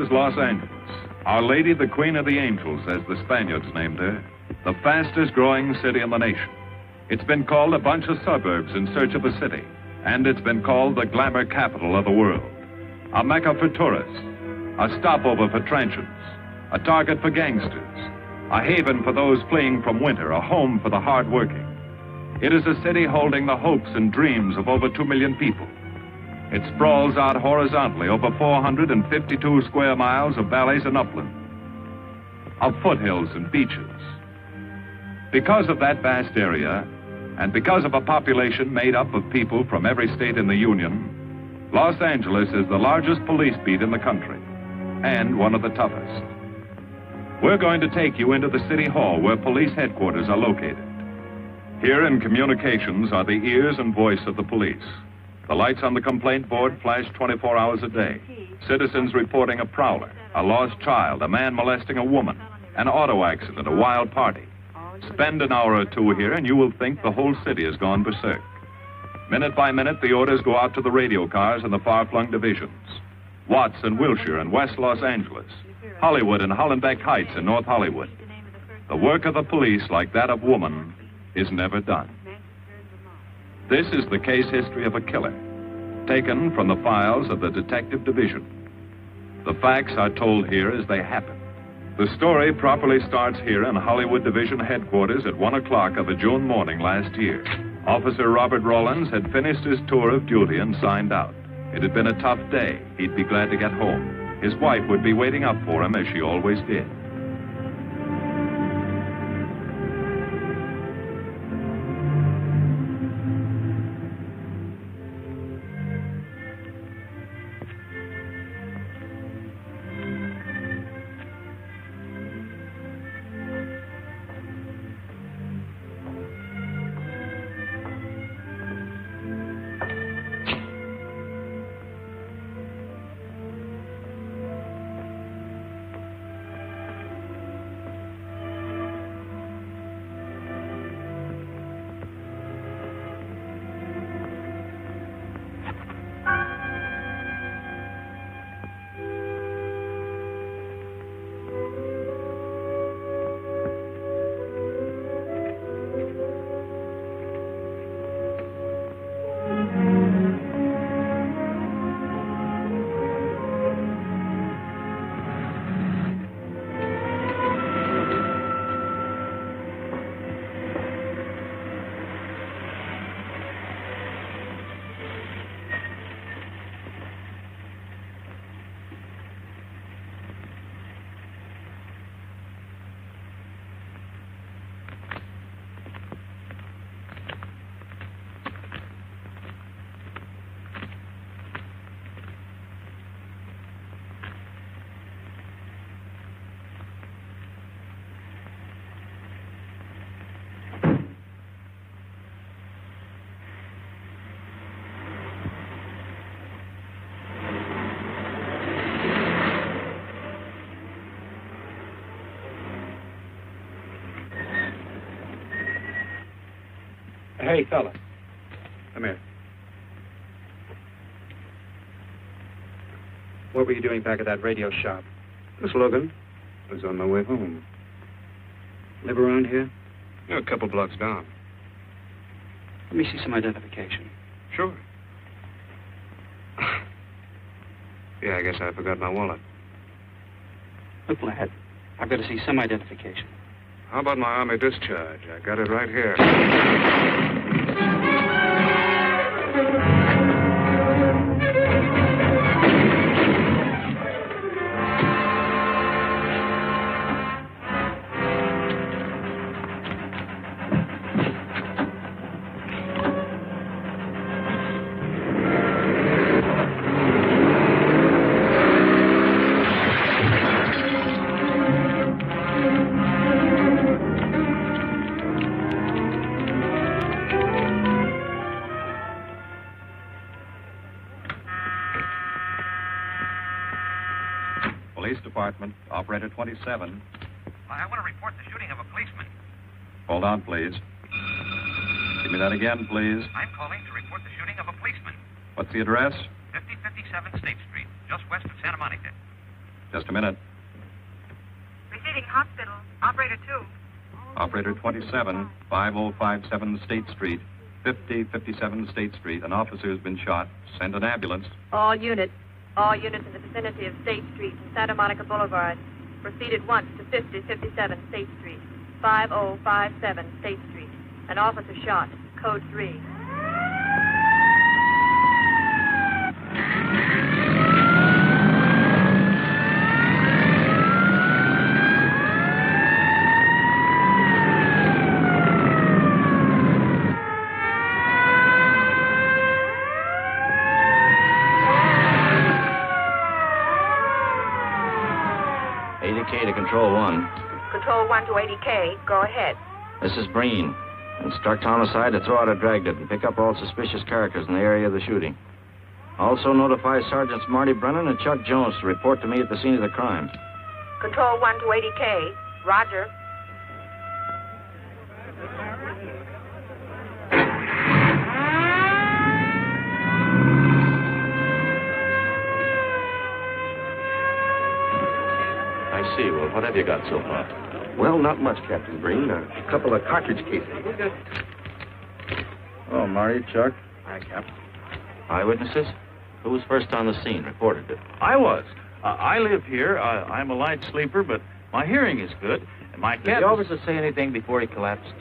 is Los Angeles. Our Lady, the Queen of the Angels, as the Spaniards named her, the fastest growing city in the nation. It's been called a bunch of suburbs in search of a city, and it's been called the glamour capital of the world. A mecca for tourists, a stopover for transients, a target for gangsters, a haven for those fleeing from winter, a home for the hard-working. It is a city holding the hopes and dreams of over 2 million people. It sprawls out horizontally over 452 square miles of valleys and upland, of foothills and beaches. Because of that vast area, and because of a population made up of people from every state in the Union, Los Angeles is the largest police beat in the country, and one of the toughest. We're going to take you into the city hall where police headquarters are located. Here in communications are the ears and voice of the police. The lights on the complaint board flash 24 hours a day. Citizens reporting a prowler, a lost child, a man molesting a woman, an auto accident, a wild party. Spend an hour or two here and you will think the whole city has gone berserk. Minute by minute, the orders go out to the radio cars in the far-flung divisions. Watts and Wilshire and West Los Angeles. Hollywood and Hollenbeck Heights in North Hollywood. The work of the police, like that of woman, is never done. This is the case history of a killer, taken from the files of the Detective Division. The facts are told here as they happen. The story properly starts here in Hollywood Division headquarters at 1 o'clock of a June morning last year. Officer Robert Rollins had finished his tour of duty and signed out. It had been a tough day. He'd be glad to get home. His wife would be waiting up for him as she always did. Hey, fella. Come here. What were you doing back at that radio shop? Just looking. I was on my way home. Live around here? Yeah, a couple blocks down. Let me see some identification. Sure. Yeah, I guess I forgot my wallet. Look, lad, I've got to see some identification. How about my Army discharge? I got it right here. Operator 27. I want to report the shooting of a policeman. Hold on, please. Give me that again, please. I'm calling to report the shooting of a policeman. What's the address? 5057 State Street, just west of Santa Monica. Just a minute. Receiving hospital. Operator 2. Operator 27, 5057 State Street, 5057 State Street. An officer has been shot. Send an ambulance. All units in the vicinity of State Street and Santa Monica Boulevard. Proceed at once to 5057 State Street, 5057 State Street. An officer shot. Code 3. To Control 1. Control 1 to 80K. Go ahead. This is Breen. Instruct homicide to throw out a dragnet and pick up all suspicious characters in the area of the shooting. Also notify Sergeants Marty, Brennan, and Chuck Jones to report to me at the scene of the crime. Control 1 to 80K. Roger. I see. Well, what have you got so far? Well, not much, Captain Breen. A couple of cartridge cases. Oh, Marty, Chuck. Hi, Cap. Eyewitnesses? Who was first on the scene? Reported it. I was. I live here. I'm a light sleeper, but my hearing is good. And my Did cat... the officer say anything before he collapsed?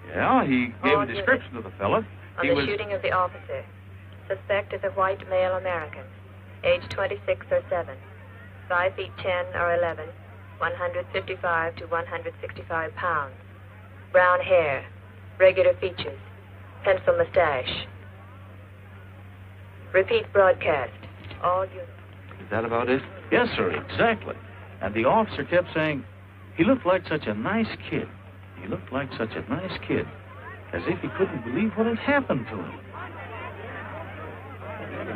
Yeah, he gave a description of the fella. On the shooting of the officer. Suspect is a white male American. Age 26 or 7. 5 feet 10 or 11. 155 to 165 pounds. Brown hair. Regular features. Pencil mustache. Repeat broadcast. All units. Is that about it? Yes, sir, exactly. And the officer kept saying, he looked like such a nice kid. He looked like such a nice kid. As if he couldn't believe what had happened to him.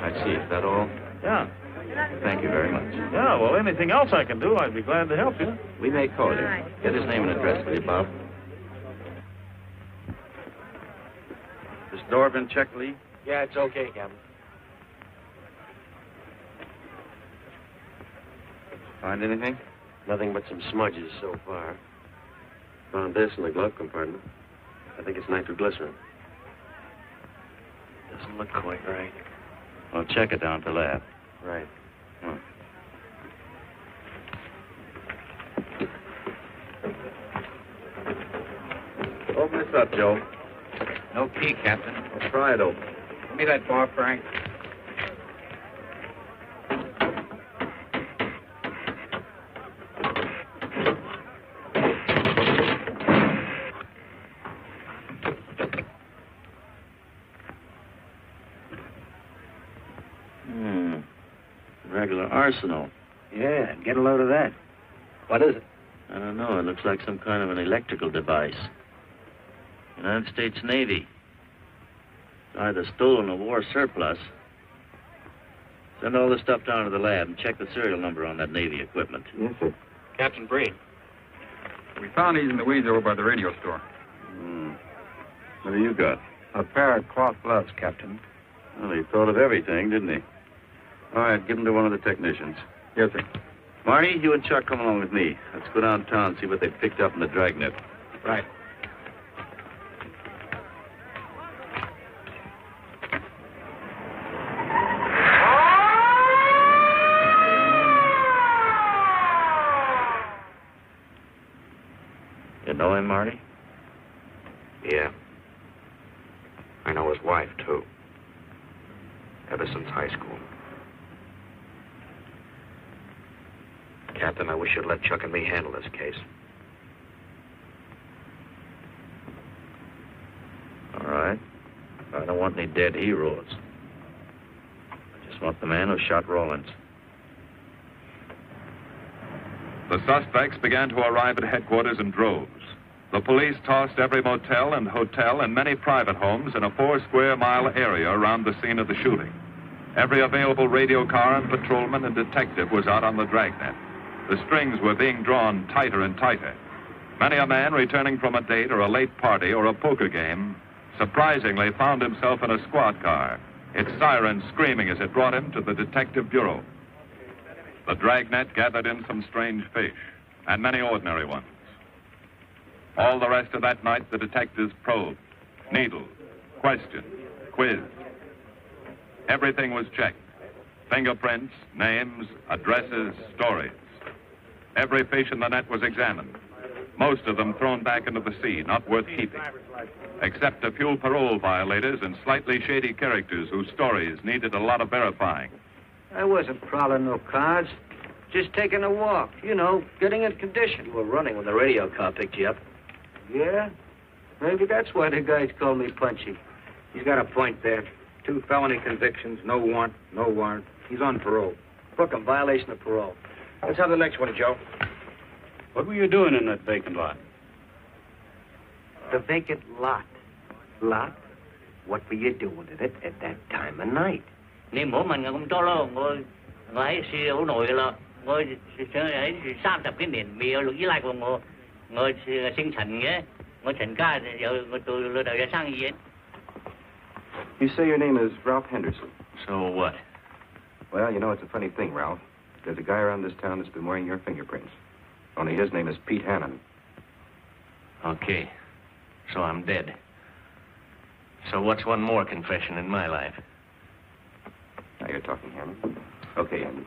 I see. Is that all? Yeah. Thank you very much. Yeah, well, anything else I can do, I'd be glad to help you. We may call you. Get his name and address, will you, Bob? This door been checked, Lee? Yeah, it's okay, Captain. Find anything? Nothing but some smudges so far. Found this in the glove compartment. I think it's nitroglycerin. Doesn't look quite right. Well, check it down to lab. Right. Hmm. Open this up, Joe. No key, Captain. I'll try it open. Give me that bar, Frank. Regular arsenal. Yeah, get a load of that. What is it? I don't know. It looks like some kind of an electrical device. United States Navy. Either stolen or war surplus. Send all this stuff down to the lab and check the serial number on that Navy equipment. Yes, sir. Captain Breen. We found these in the weeds over by the radio store. What have you got? A pair of cloth gloves, Captain. Well, he thought of everything, didn't he? All right, give them to one of the technicians. Yes, sir. Marty, you and Chuck come along with me. Let's go downtown and see what they've picked up in the dragnet. Right. You know him, Marty? Yeah. I know his wife, too. Ever since high school. Captain, I wish you'd let Chuck and me handle this case. All right. I don't want any dead heroes. I just want the man who shot Rawlins. The suspects began to arrive at headquarters in droves. The police tossed every motel and hotel and many private homes in a 4-square-mile area around the scene of the shooting. Every available radio car and patrolman and detective was out on the dragnet. The strings were being drawn tighter and tighter. Many a man returning from a date or a late party or a poker game surprisingly found himself in a squad car, its siren screaming as it brought him to the detective bureau. The dragnet gathered in some strange fish, and many ordinary ones. All the rest of that night, the detectives probed, needled, questioned, quizzed. Everything was checked. Fingerprints, names, addresses, stories. Every fish in the net was examined. Most of them thrown back into the sea, not worth keeping. Except a few parole violators and slightly shady characters whose stories needed a lot of verifying. I wasn't prowling no cars. Just taking a walk, you know, getting in condition. You were running when the radio car picked you up. Yeah? Maybe that's why the guys call me Punchy. He's got a point there. 2 felony convictions, no warrant, no warrant. He's on parole. Book him, violation of parole. Let's have the next one, Joe. What were you doing in that vacant lot? The vacant lot. Lot? What were you doing in it at that time of night? Niệm của mình cũng cho lo ngồi ấy siêu nổi là ngồi ấy 30 cái年 vì lúc ý lại của ngồi sinh thành nhé ngồi thành ca giờ tôi lừa đảo sang gì. You say your name is Ralph Henderson. So what? Well, you know, it's a funny thing, Ralph. There's a guy around this town that's been wearing your fingerprints. Only his name is Pete Hannon. Okay. So I'm dead. So what's one more confession in my life? Now you're talking, Hammond. Okay, Hammond.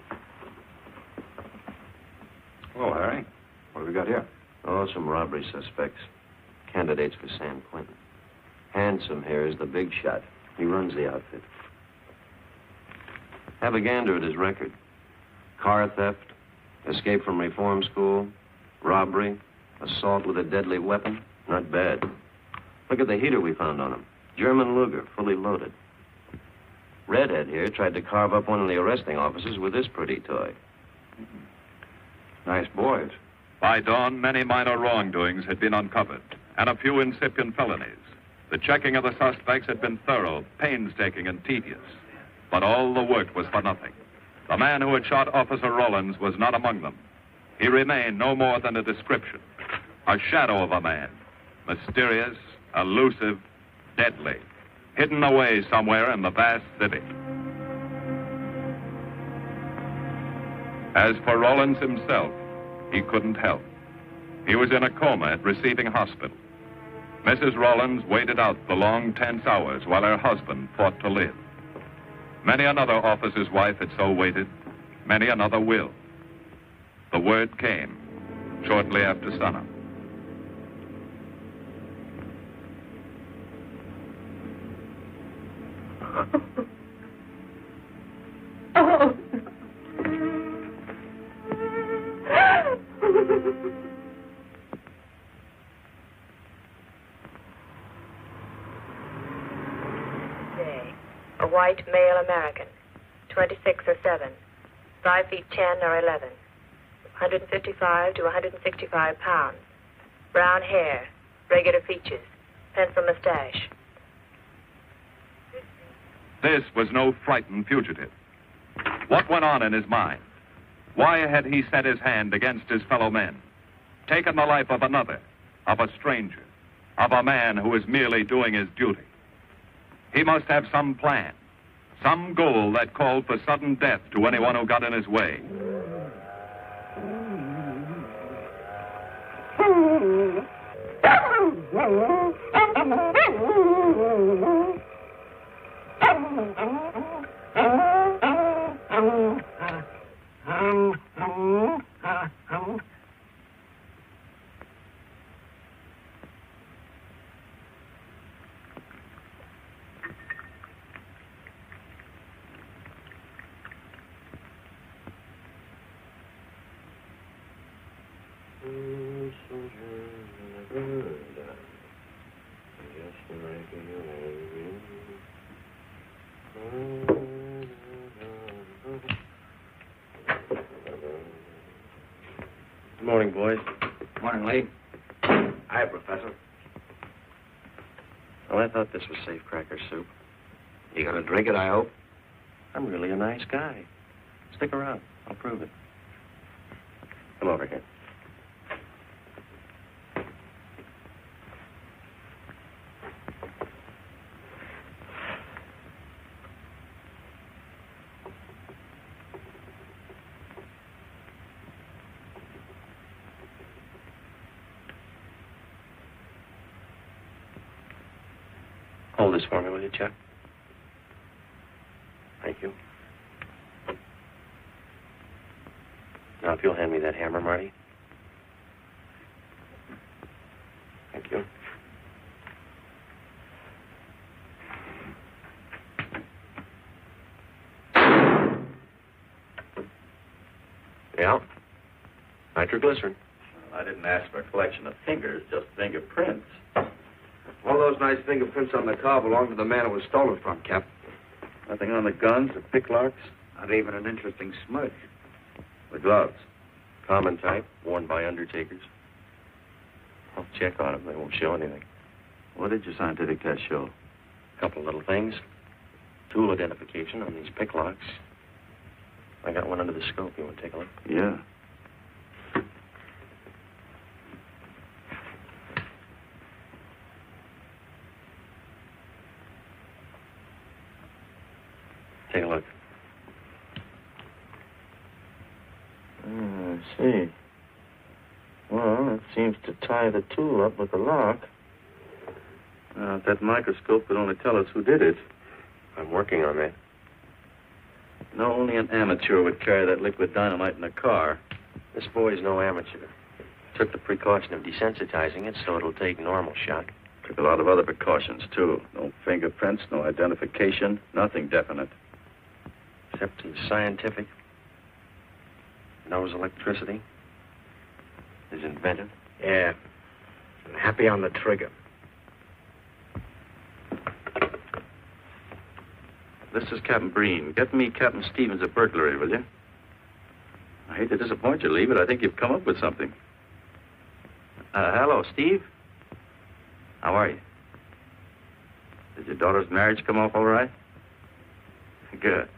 Oh, Larry. What have we got here? Oh, some robbery suspects. Candidates for San Quentin. Handsome here is the big shot. He runs the outfit. Have a gander at his record. Car theft, escape from reform school, robbery, assault with a deadly weapon. Not bad. Look at the heater we found on him. German Luger, fully loaded. Redhead here tried to carve up one of the arresting officers with this pretty toy. Nice boys. By dawn, many minor wrongdoings had been uncovered, and a few incipient felonies. The checking of the suspects had been thorough, painstaking, and tedious. But all the work was for nothing. The man who had shot Officer Rollins was not among them. He remained no more than a description, a shadow of a man, mysterious, elusive, deadly, hidden away somewhere in the vast city. As for Rollins himself, he couldn't help. He was in a coma at receiving hospital. Mrs. Rollins waited out the long, tense hours while her husband fought to live. Many another officer's wife had so waited. Many another will. The word came shortly after sunup. Oh. A white male American, 26 or 7, 5 feet 10 or 11, 155 to 165 pounds, brown hair, regular features, pencil mustache. This was no frightened fugitive. What went on in his mind? Why had he set his hand against his fellow men, taken the life of another, of a stranger, of a man who was merely doing his duty? He must have some plan, some goal that called for sudden death to anyone who got in his way. Good morning, boys. Morning, Lee. Hi, Professor. Well, I thought this was safe cracker soup. You gonna drink it, I hope? I'm really a nice guy. Stick around. I'll prove it. Come over here. Hold this for me, will you, Chuck? Thank you. Now, if you'll hand me that hammer, Marty. Thank you. Yeah. Nitroglycerin. I didn't ask for a collection of fingers, just fingerprints. All those nice fingerprints on the car belong to the man it was stolen from, Cap. Nothing on the guns or picklocks? Not even an interesting smudge. The gloves? Common type, worn by undertakers. I'll check on them. They won't show anything. What did your scientific test show? A couple of little things. Tool identification on these picklocks. I got one under the scope. You want to take a look? Yeah. Take a look. I see. Well, it seems to tie the tool up with the lock. If that microscope could only tell us who did it. I'm working on that. No, only an amateur would carry that liquid dynamite in a car. This boy's no amateur. Took the precaution of desensitizing it so it'll take normal shock. Took a lot of other precautions, too. No fingerprints, no identification, nothing definite. Except he's scientific. Knows electricity. Is inventive. Yeah. And happy on the trigger. This is Captain Breen. Get me Captain Stevens a burglary, will you? I hate to disappoint you, Lee, but I think you've come up with something. Hello, Steve. How are you? Did your daughter's marriage come off all right? Good.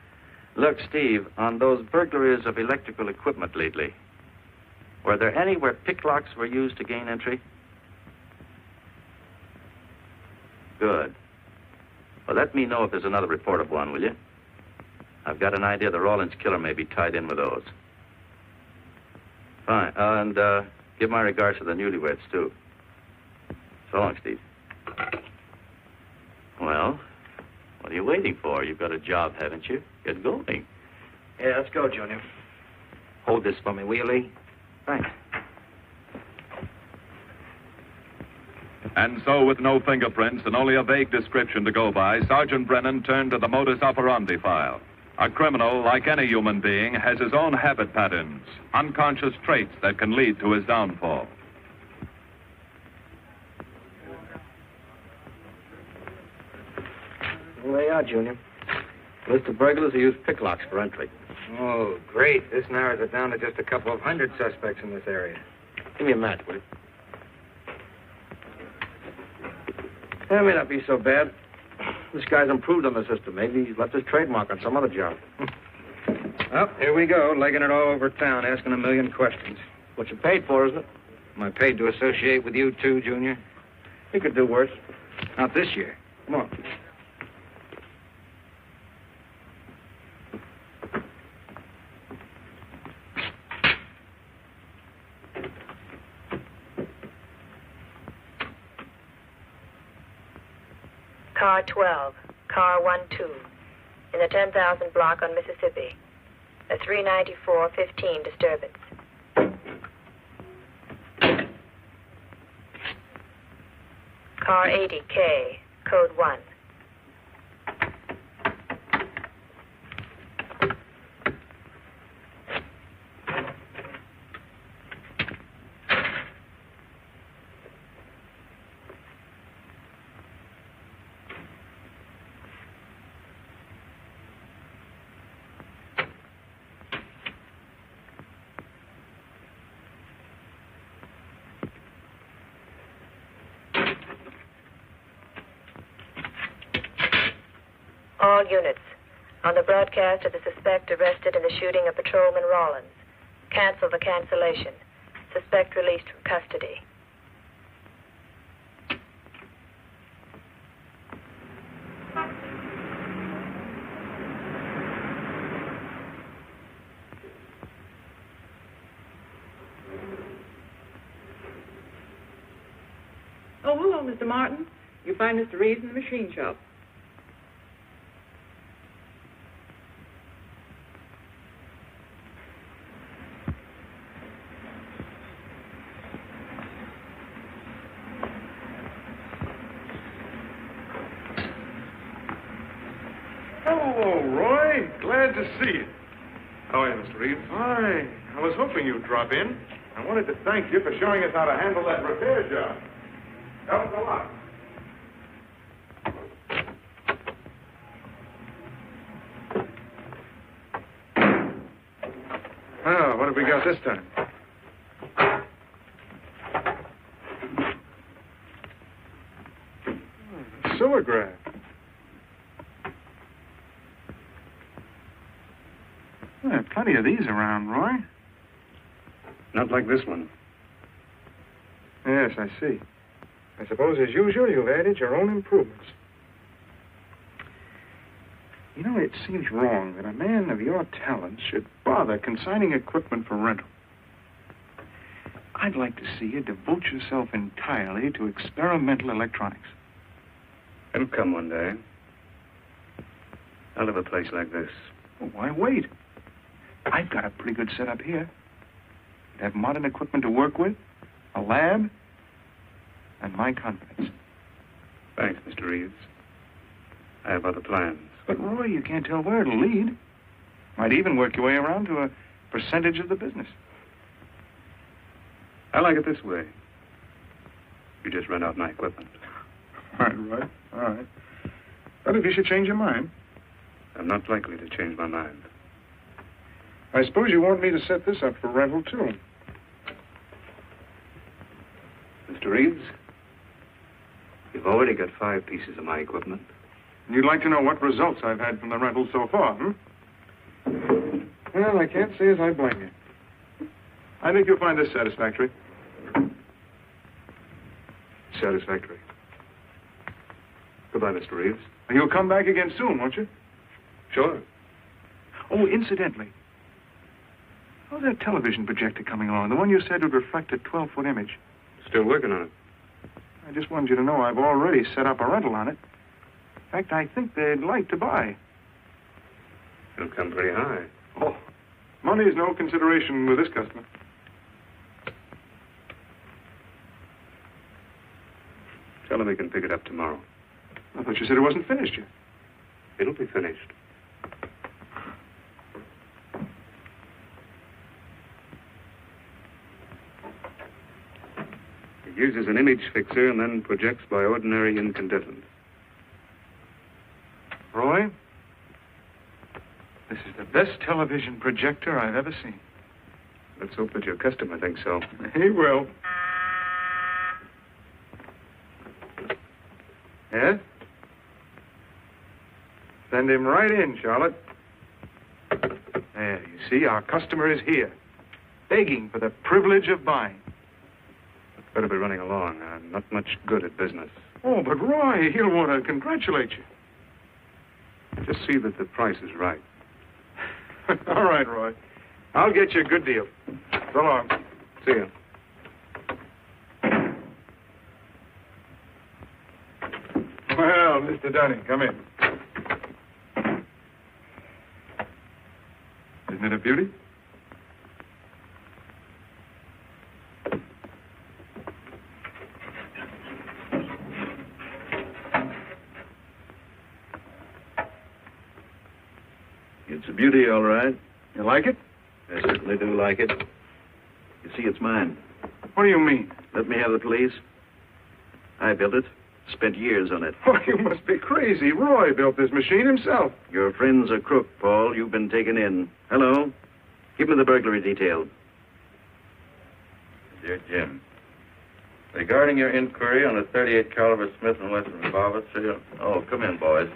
Look, Steve, on those burglaries of electrical equipment lately, were there any where picklocks were used to gain entry? Good. Well, let me know if there's another report of one, will you? I've got an idea the Rawlins killer may be tied in with those. Fine. And give my regards to the newlyweds, too. So long, Steve. Well, what are you waiting for? You've got a job, haven't you? Get going. Yeah, let's go, Junior. Hold this for me, will you, Lee? Thanks. And so, with no fingerprints and only a vague description to go by, Sergeant Brennan turned to the modus operandi file. A criminal, like any human being, has his own habit patterns, unconscious traits that can lead to his downfall. Well, there you are, Junior. List of burglars who use picklocks for entry. Oh, great. This narrows it down to just a couple of hundred suspects in this area. Give me a match, will you? That may not be so bad. This guy's improved on the system. Maybe he's left his trademark on some other job. Well, here we go, legging it all over town, asking a million questions. What you paid for, isn't it? Am I paid to associate with you, too, Junior? You could do worse. Not this year. Come on. Car 12, car 12, in the 10,000 block on Mississippi. A 394-15 disturbance. Car 80K, code 1. All units. On the broadcast of the suspect arrested in the shooting of Patrolman Rawlins. Cancel the cancellation. Suspect released from custody. Oh, hello, Mr. Martin. You find Mr. Reeves in the machine shop. Hello, Roy. Glad to see you. How are you, Mr. Reeves? Hi. I was hoping you'd drop in. I wanted to thank you for showing us how to handle that repair job. Helped a lot. Oh, what have we got this time? Sewer graph. There are plenty of these around, Roy. Not like this one. Yes, I see. I suppose, as usual, you've added your own improvements. You know, it seems wrong that a man of your talents should bother consigning equipment for rental. I'd like to see you devote yourself entirely to experimental electronics. It'll come one day. I'll have a place like this. Well, why wait? I've got a pretty good setup here. You'd have modern equipment to work with, a lab, and my confidence. Thanks, Mr. Reeves. I have other plans. But, Roy, you can't tell where it'll lead. Might even work your way around to a percentage of the business. I like it this way. You just rent out my equipment. All right. All right. But if you should change your mind. I'm not likely to change my mind. I suppose you want me to set this up for rental, too. Mr. Reeves, you've already got 5 pieces of my equipment. You'd like to know what results I've had from the rental so far, Well, I can't say as I blame you. I think you'll find this satisfactory. Satisfactory. Goodbye, Mr. Reeves. You'll come back again soon, won't you? Sure. Oh, incidentally, how's that television projector coming along? The one you said would reflect a 12-foot image. Still working on it. I just wanted you to know I've already set up a rental on it. In fact, I think they'd like to buy. It'll come pretty high. Oh, money is no consideration with this customer. Tell him he can pick it up tomorrow. I thought you said it wasn't finished yet. It'll be finished. It uses an image fixer and then projects by ordinary incandescent. Roy, this is the best television projector I've ever seen. Let's hope that your customer thinks so. He will. Yes? Send him right in, Charlotte. There, you see, our customer is here, begging for the privilege of buying. Better be running along. I'm not much good at business. Oh, but Roy, he'll want to congratulate you. Just see that the price is right. All right, Roy. I'll get you a good deal. So long. See you. Well, Mr. Dunning, come in. Isn't it a beauty? It's a beauty, all right. You like it? I certainly do like it. You see, it's mine. What do you mean? Let me have the police. I built it. Spent years on it. Oh, you must be crazy. Roy built this machine himself. Your friend's a crook, Paul. You've been taken in. Hello? Give me the burglary detail. Dear Jim, regarding your inquiry on a .38 caliber Smith & Wesson revolver, sir. Oh, come in, boys.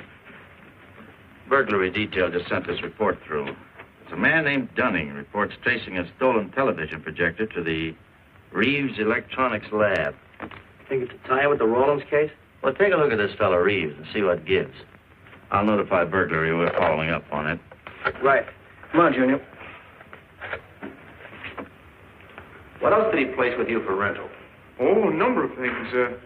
Burglary detail just sent this report through. It's a man named Dunning reports tracing a stolen television projector to the Reeves Electronics Lab. Think it's a tie with the Rawlins case? Well, take a look at this fellow Reeves and see what gives. I'll notify burglary we're following up on it. Right. Come on, Junior. What else did he place with you for rental? Oh, a number of things.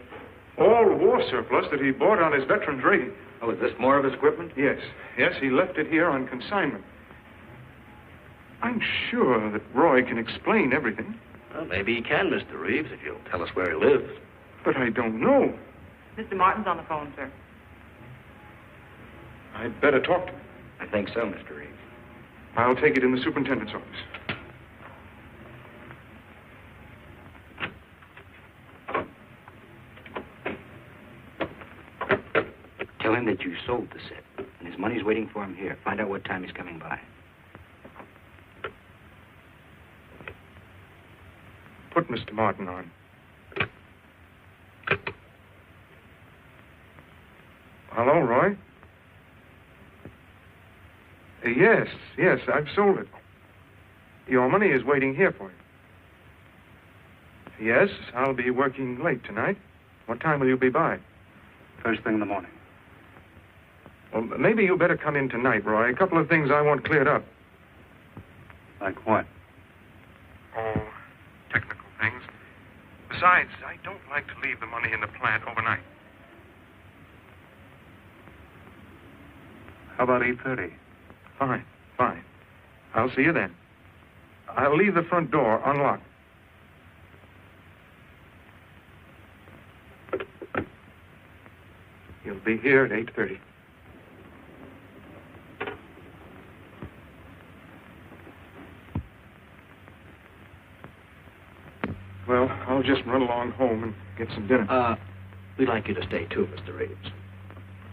All war surplus that he bought on his veteran's rating. Oh, is this more of his equipment? Yes. Yes, he left it here on consignment. I'm sure that Roy can explain everything. Well, maybe he can, Mr. Reeves, if you'll tell us where he lives. But I don't know. Mr. Martin's on the phone, sir. I'd better talk to him. I think so, Mr. Reeves. I'll take it in the superintendent's office. Tell him that you sold the set, and his money's waiting for him here. Find out what time he's coming by. Put Mr. Martin on. Hello, Roy? Yes, I've sold it. Your money is waiting here for you. Yes, I'll be working late tonight. What time will you be by? First thing in the morning. Well, maybe you better come in tonight, Roy. A couple of things I want cleared up. Like what? Oh, technical things. Besides, I don't like to leave the money in the plant overnight. How about 8:30? Fine. I'll see you then. I'll leave the front door unlocked. You'll be here at 8:30. Well, I'll just run along home and get some dinner. We'd like you to stay too, Mr. Reeves.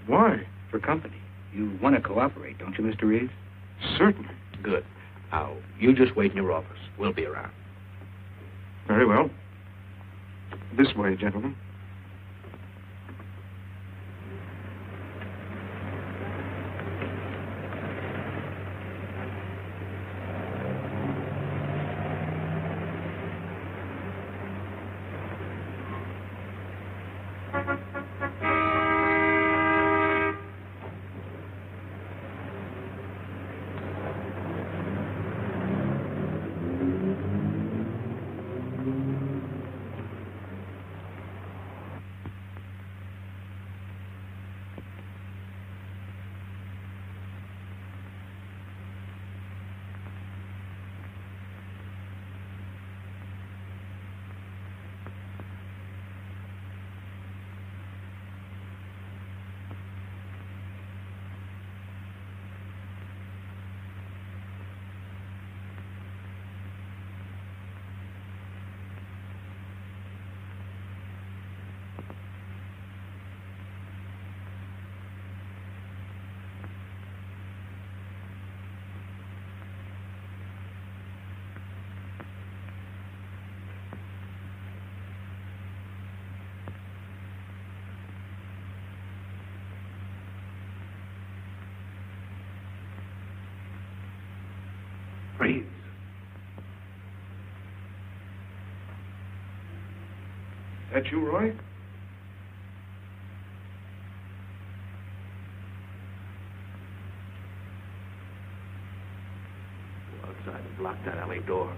Why? For company. You want to cooperate, don't you, Mr. Reeves? Certainly. Good. Now, you just wait in your office. We'll be around. Very well. This way, gentlemen. Reeves. That you, Roy? Go outside and block that alley door.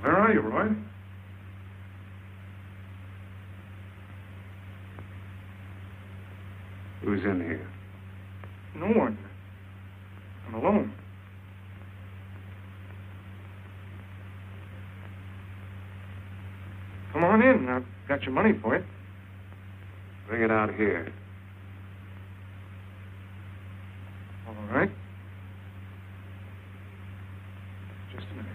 Where are you, Roy? Who's in here? No one. I'm alone. Come on in. I've got your money for it. Bring it out here. All right. Just a minute.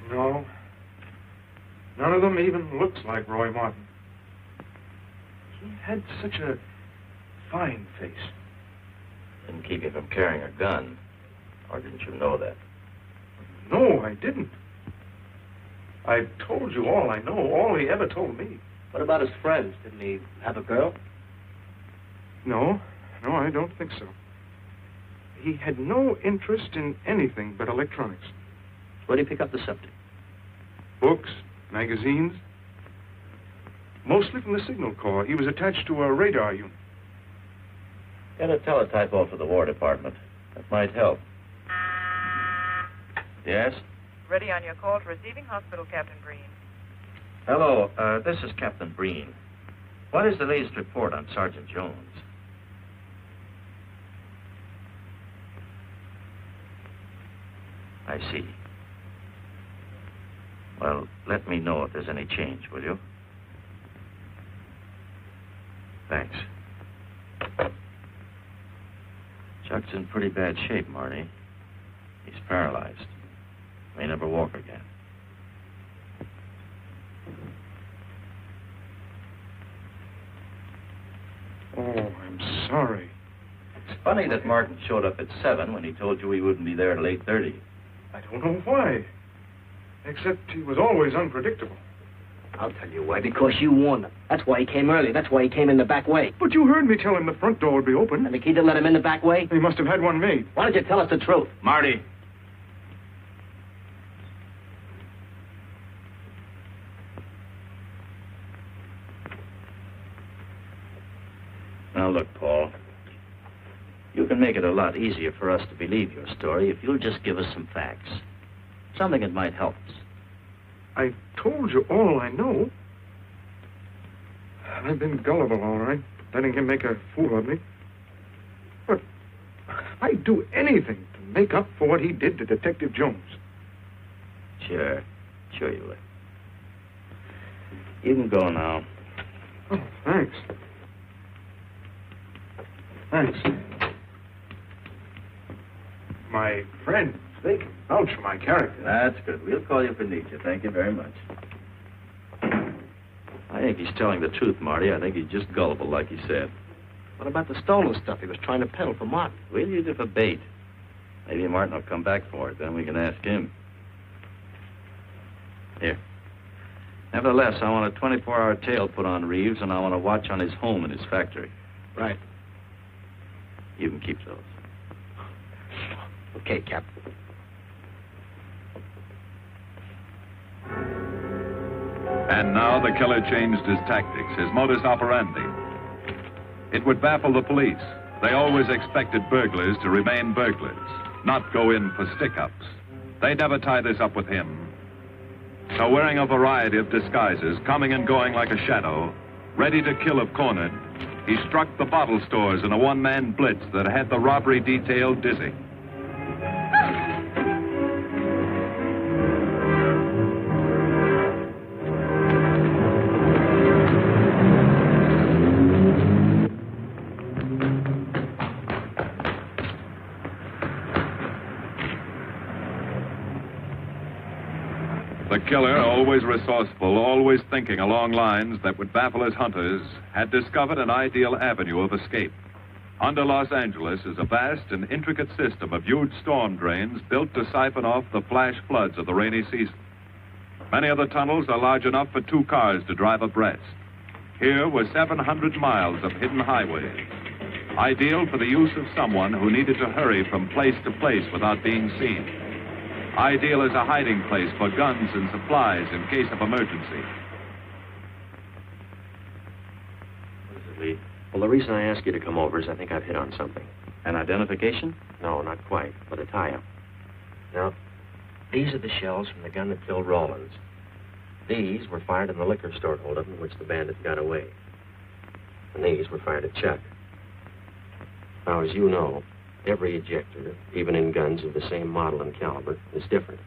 No. None of them even looks like Roy Martin. He had such a fine face. Didn't keep you from carrying a gun. Or didn't you know that? No, I didn't. I've told you all I know, all he ever told me. What about his friends? Didn't he have a girl? No, I don't think so. He had no interest in anything but electronics. Where did he pick up the subject? Books, magazines. Mostly from the Signal Corps. He was attached to a radar unit. Get a teletype off to the War Department. That might help. Yes? Ready on your call to receiving hospital, Captain Breen. Hello, this is Captain Breen. What is the latest report on Sergeant Jones? I see. Well, let me know if there's any change, will you? Thanks. Chuck's in pretty bad shape, Marty. He's paralyzed. May never walk again. Oh, I'm sorry. It's funny that Martin showed up at 7 when he told you he wouldn't be there till 8:30. I don't know why. Except he was always unpredictable. I'll tell you why. Because you warned him. That's why he came early. That's why he came in the back way. But you heard me tell him the front door would be open. And the key to let him in the back way? He must have had one made. Why don't you tell us the truth? Marty! Now, look, Paul. You can make it a lot easier for us to believe your story if you'll just give us some facts. Something that might help us. I told you all I know. I've been gullible, all right, letting him make a fool of me. But I'd do anything to make up for what he did to Detective Jones. Sure you would. You can go now. Oh, thanks. Thanks. My friend, they can vouch for my character. That's good. We'll call you if we need you. Thank you very much. I think he's telling the truth, Marty. I think he's just gullible, like he said. What about the stolen stuff he was trying to peddle for Martin? We'll use it for bait. Maybe Martin will come back for it. Then we can ask him. Here. Nevertheless, I want a 24-hour tail put on Reeves, and I want a watch on his home and his factory. Right. You can keep those. Okay, Cap. And now the killer changed his tactics, his modus operandi. It would baffle the police. They always expected burglars to remain burglars, not go in for stick-ups. They'd never tie this up with him. So wearing a variety of disguises, coming and going like a shadow, ready to kill if cornered, he struck the bottle stores in a one-man blitz that had the robbery detail dizzy. The killer, always resourceful, always thinking along lines that would baffle his hunters, had discovered an ideal avenue of escape. Under Los Angeles is a vast and intricate system of huge storm drains built to siphon off the flash floods of the rainy season. Many of the tunnels are large enough for 2 cars to drive abreast. Here were 700 miles of hidden highways. Ideal for the use of someone who needed to hurry from place to place without being seen. Ideal as a hiding place for guns and supplies in case of emergency. What is it, Lee? Well, the reason I asked you to come over is I think I've hit on something. An identification? No, not quite, but a tie-up. Now, these are the shells from the gun that killed Rawlins. These were fired in the liquor store holdup in which the bandit got away. And these were fired at Chuck. Now, as you know, every ejector, even in guns of the same model and caliber, is different.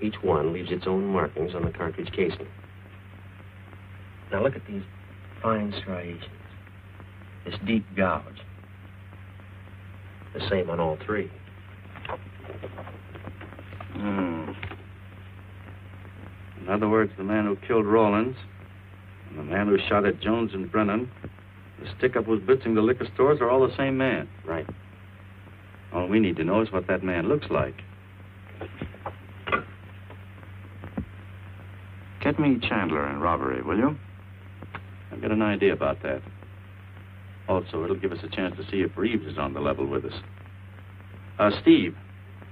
Each one leaves its own markings on the cartridge casing. Now, look at these fine striations. This deep gouge. The same on all three. In other words, the man who killed Rawlins, and the man who shot at Jones and Brennan, the stick-up who's blitzing the liquor stores are all the same man. Right. All we need to know is what that man looks like. Get me Chandler in robbery, will you? I've got an idea about that. Also, it'll give us a chance to see if Reeves is on the level with us. Steve,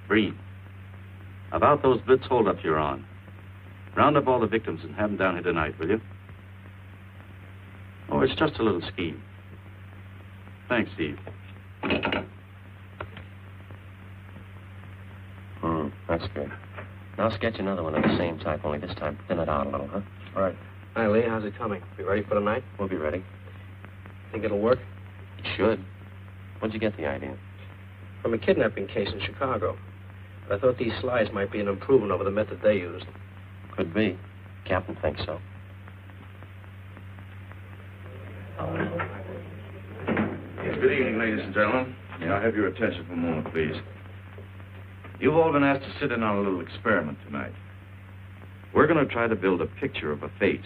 Breen, about those blitz holdups you're on. Round up all the victims and have them down here tonight, will you? Oh, it's just a little scheme. Thanks, Steve. That's good. Now I'll sketch another one of the same type, only this time thin it out a little, huh? All right. Hi, Lee. How's it coming? We ready for the night? We'll be ready. Think it'll work? It should. Where'd you get the idea? From a kidnapping case in Chicago. I thought these slides might be an improvement over the method they used. Could be. Captain thinks so. Yes, good evening, ladies and gentlemen. May I have your attention for a moment, please? You've all been asked to sit in on a little experiment tonight. We're going to try to build a picture of a face.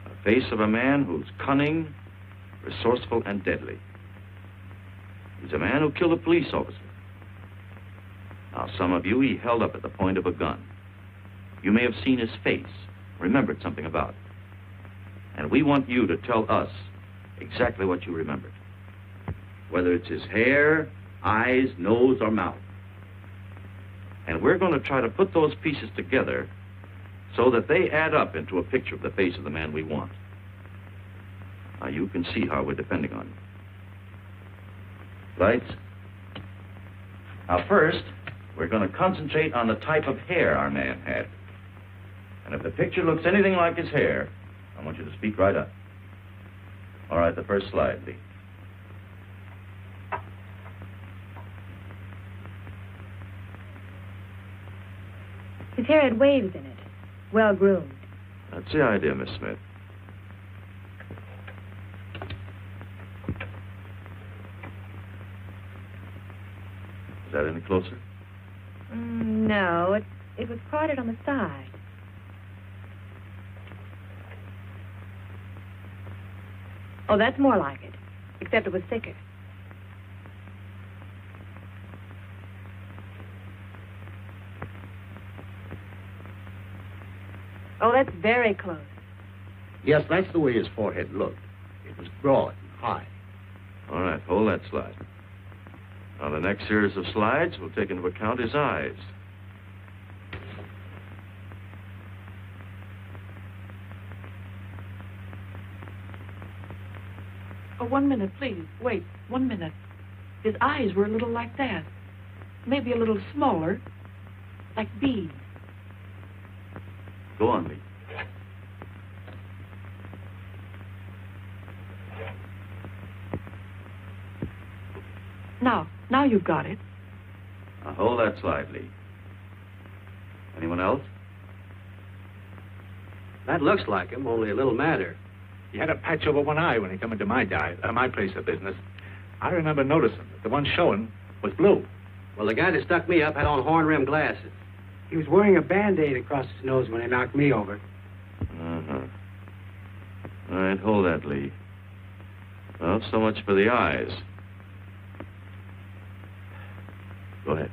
A face of a man who's cunning, resourceful, and deadly. He's a man who killed a police officer. Now, some of you he held up at the point of a gun. You may have seen his face, remembered something about it. And we want you to tell us exactly what you remembered. Whether it's his hair, eyes, nose, or mouth. And we're going to try to put those pieces together so that they add up into a picture of the face of the man we want. Now, you can see how we're depending on you. Lights? Now, first, we're going to concentrate on the type of hair our man had. And if the picture looks anything like his hair, I want you to speak right up. All right, the first slide, Lee. His hair had waves in it, well groomed. That's the idea, Miss Smith. Is that any closer? No, it was parted on the side. Oh, that's more like it, except it was thicker. Oh, that's very close. Yes, that's the way his forehead looked. It was broad and high. All right, hold that slide. Now, the next series of slides will take into account his eyes. Oh, 1 minute, please. Wait, 1 minute. His eyes were a little like that. Maybe a little smaller, like beads. Go on, Lee. Now you've got it. Now, hold that slide, Lee. Anyone else? That looks like him, only a little madder. He had a patch over one eye when he come into my place of business. I remember noticing that the one showing was blue. Well, the guy that stuck me up had on horn-rimmed glasses. He was wearing a Band-Aid across his nose when he knocked me over. Uh-huh. All right, hold that, Lee. Well, so much for the eyes. Go ahead.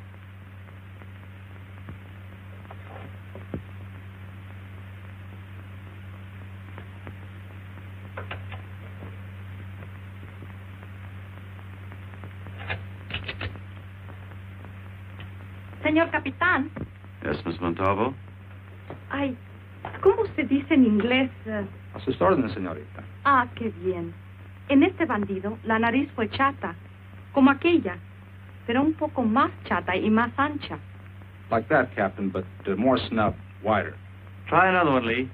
Señor Capitán. Yes, Miss Montalvo? Ay, ¿cómo se dice en inglés? A sus órdenes, señorita. Ah, qué bien. En este bandido, la nariz fue chata, como aquella, pero un poco más chata y más ancha. Like that, Captain, but more snub, wider. Try another one, Lee.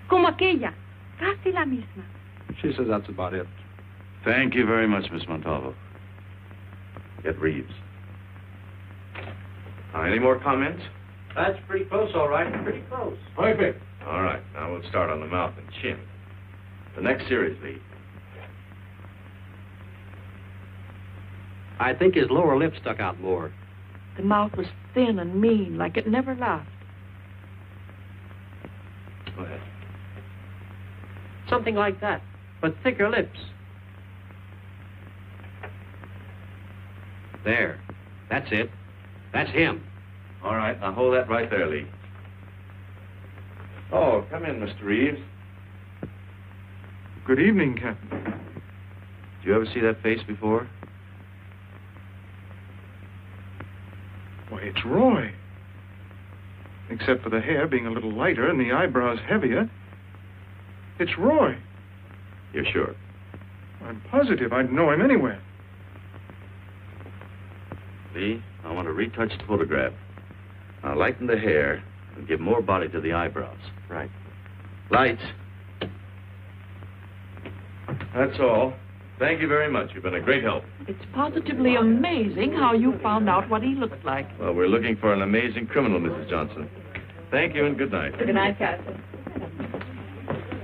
Como aquella, casi la misma. She says that's about it. Thank you very much, Miss Montalvo. Get Reeves. Any more comments? That's pretty close, all right. Pretty close. Perfect. All right, now we'll start on the mouth and chin. The next series, Lee. I think his lower lip stuck out more. The mouth was thin and mean, like it never laughed. Go ahead. Something like that, but thicker lips. There. That's it. That's him. All right, now hold that right there, Lee. Oh, come in, Mr. Reeves. Good evening, Captain. Did you ever see that face before? Why, it's Roy. Except for the hair being a little lighter and the eyebrows heavier. It's Roy. You're sure? I'm positive I'd know him anywhere. Lee, I want a retouched photograph. Now lighten the hair and give more body to the eyebrows. Right. Lights. That's all. Thank you very much. You've been a great help. It's positively amazing how you found out what he looked like. Well, we're looking for an amazing criminal, Mrs. Johnson. Thank you and good night. Good night, Captain.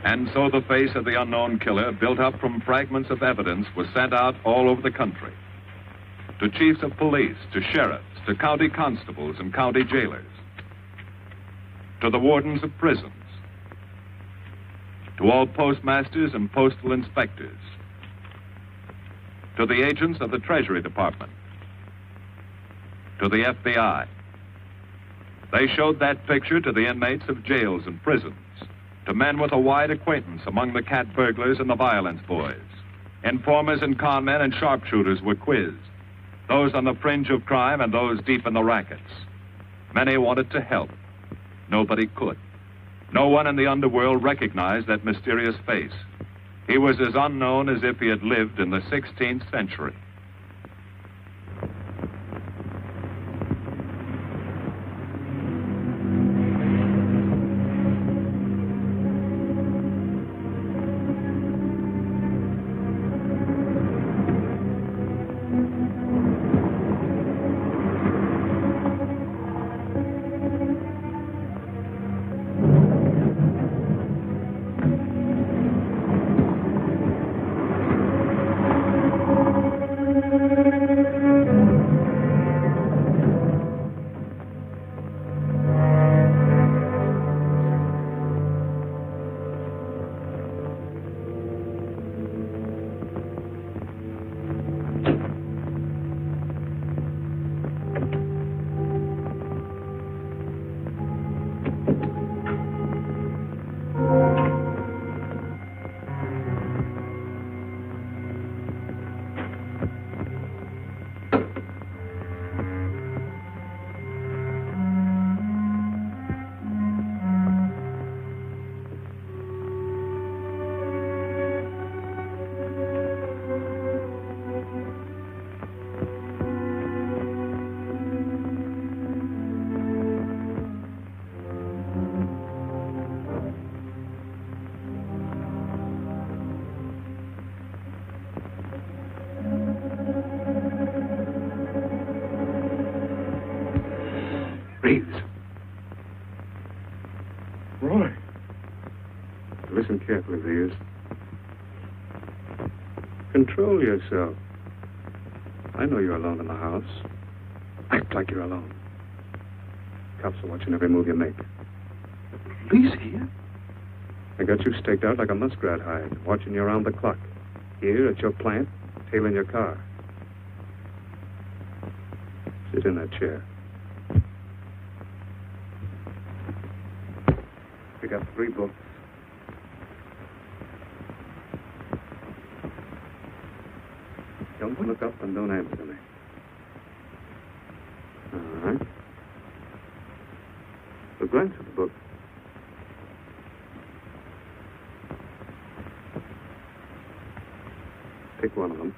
And so the face of the unknown killer, built up from fragments of evidence, was sent out all over the country. To chiefs of police, to sheriffs, to county constables and county jailers, to the wardens of prisons, to all postmasters and postal inspectors, to the agents of the Treasury Department, to the FBI. They showed that picture to the inmates of jails and prisons, to men with a wide acquaintance among the cat burglars and the violence boys. Informers and con men and sharpshooters were quizzed, those on the fringe of crime and those deep in the rackets. Many wanted to help. Nobody could. No one in the underworld recognized that mysterious face. He was as unknown as if he had lived in the 16th century. Reeves. Roy. Listen carefully, Reeves. Control yourself. I know you're alone in the house. Act like you're alone. Cops are watching every move you make. Police here? I got you staked out like a muskrat hide, watching you around the clock. Here at your plant, tailing your car. Sit in that chair. We got 3 books. Don't look up and don't answer me. All right. So glance at the book. Pick one of them.